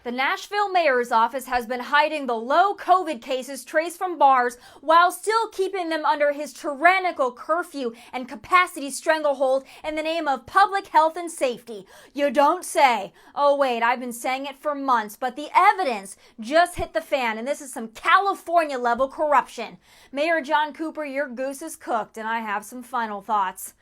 The Nashville Mayor's office has been hiding the low COVID cases traced from bars while still keeping them under his tyrannical curfew and capacity stranglehold in the name of public health and safety. You don't say. Oh wait, I've been saying it for months, but the evidence just hit the fan, and this is some California level corruption. Mayor John Cooper, your goose is cooked, and I have some final thoughts.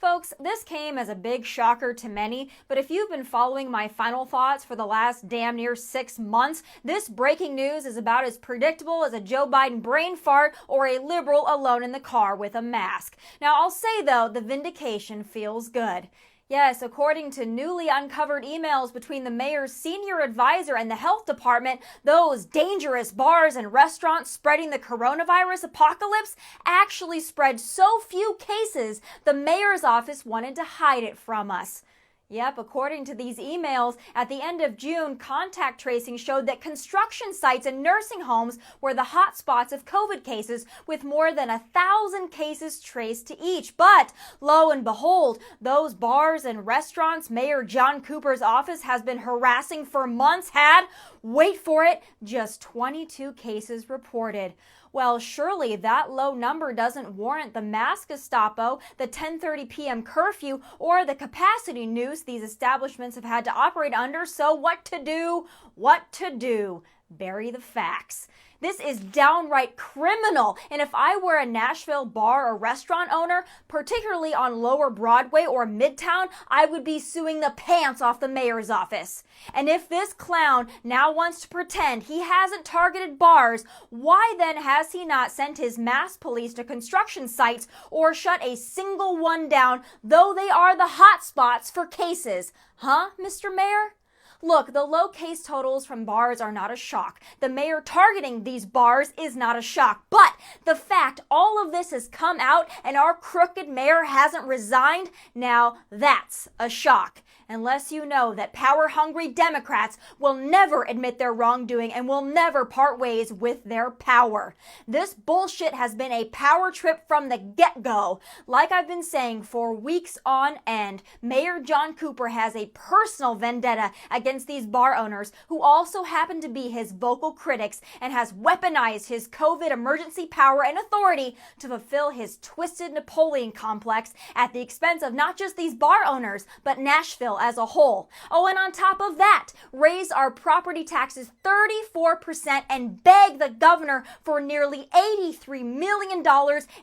Folks, this came as a big shocker to many, but if you've been following my final thoughts for the last damn near 6 months, this breaking news is about as predictable as a Joe Biden brain fart or a liberal alone in the car with a mask. Now, I'll say though, the vindication feels good. Yes, according to newly uncovered emails between the mayor's senior advisor and the health department, those dangerous bars and restaurants spreading the coronavirus apocalypse actually spread so few cases, the mayor's office wanted to hide it from us. Yep, according to these emails, at the end of June, contact tracing showed that construction sites and nursing homes were the hot spots of COVID cases, with more than 1,000 cases traced to each. But, lo and behold, those bars and restaurants Mayor John Cooper's office has been harassing for months had, wait for it, just 22 cases reported. Well, surely that low number doesn't warrant the mask Gestapo, the 10:30 p.m. curfew, or the capacity noose these establishments have had to operate under. So what to do? What to do? Bury the facts. This is downright criminal, and if I were a Nashville bar or restaurant owner, particularly on Lower Broadway or Midtown, I would be suing the pants off the mayor's office. And if this clown now wants to pretend he hasn't targeted bars, why then has he not sent his mass police to construction sites or shut a single one down, though they are the hot spots for cases? Huh, Mr. Mayor? Look, the low case totals from bars are not a shock. The mayor targeting these bars is not a shock. But the fact all of this has come out and our crooked mayor hasn't resigned, now that's a shock. Unless you know that power-hungry Democrats will never admit their wrongdoing and will never part ways with their power. This bullshit has been a power trip from the get-go. Like I've been saying for weeks on end, Mayor John Cooper has a personal vendetta against these bar owners who also happen to be his vocal critics and has weaponized his COVID emergency power and authority to fulfill his twisted Napoleon complex at the expense of not just these bar owners, but Nashville as a whole. Oh, and on top of that, raise our property taxes 34% and beg the governor for nearly $83 million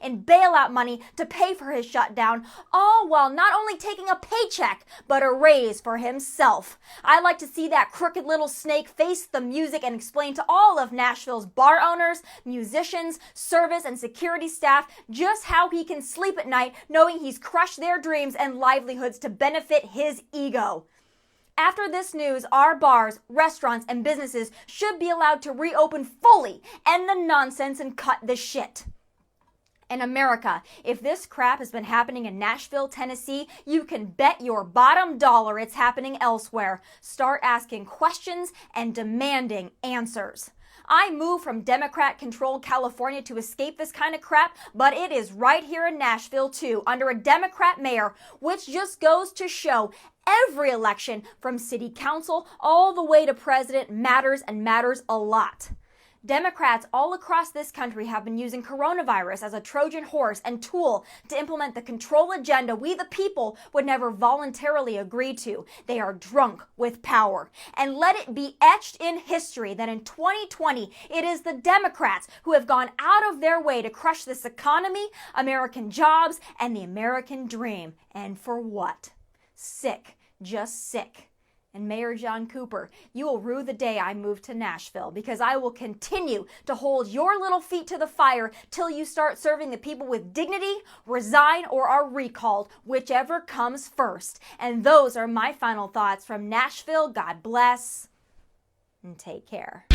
in bailout money to pay for his shutdown, all while not only taking a paycheck, but a raise for himself. I like to see that crooked little snake face the music and explain to all of Nashville's bar owners, musicians, service, and security staff just how he can sleep at night knowing he's crushed their dreams and livelihoods to benefit his ego. After this news, our bars, restaurants, and businesses should be allowed to reopen fully, end the nonsense, and cut the shit. In America, if this crap has been happening in Nashville, Tennessee, you can bet your bottom dollar it's happening elsewhere. Start asking questions and demanding answers. I moved from Democrat-controlled California to escape this kind of crap, but it is right here in Nashville too, under a Democrat mayor, which just goes to show every election from city council all the way to president matters and matters a lot. Democrats all across this country have been using coronavirus as a Trojan horse and tool to implement the control agenda we the people would never voluntarily agree to. They are drunk with power. And let it be etched in history that in 2020, it is the Democrats who have gone out of their way to crush this economy, American jobs, and the American dream. And for what? Sick. Just sick. And Mayor John Cooper, you will rue the day I move to Nashville, because I will continue to hold your little feet to the fire till you start serving the people with dignity, resign, or are recalled, whichever comes first. And those are my final thoughts from Nashville. God bless and take care.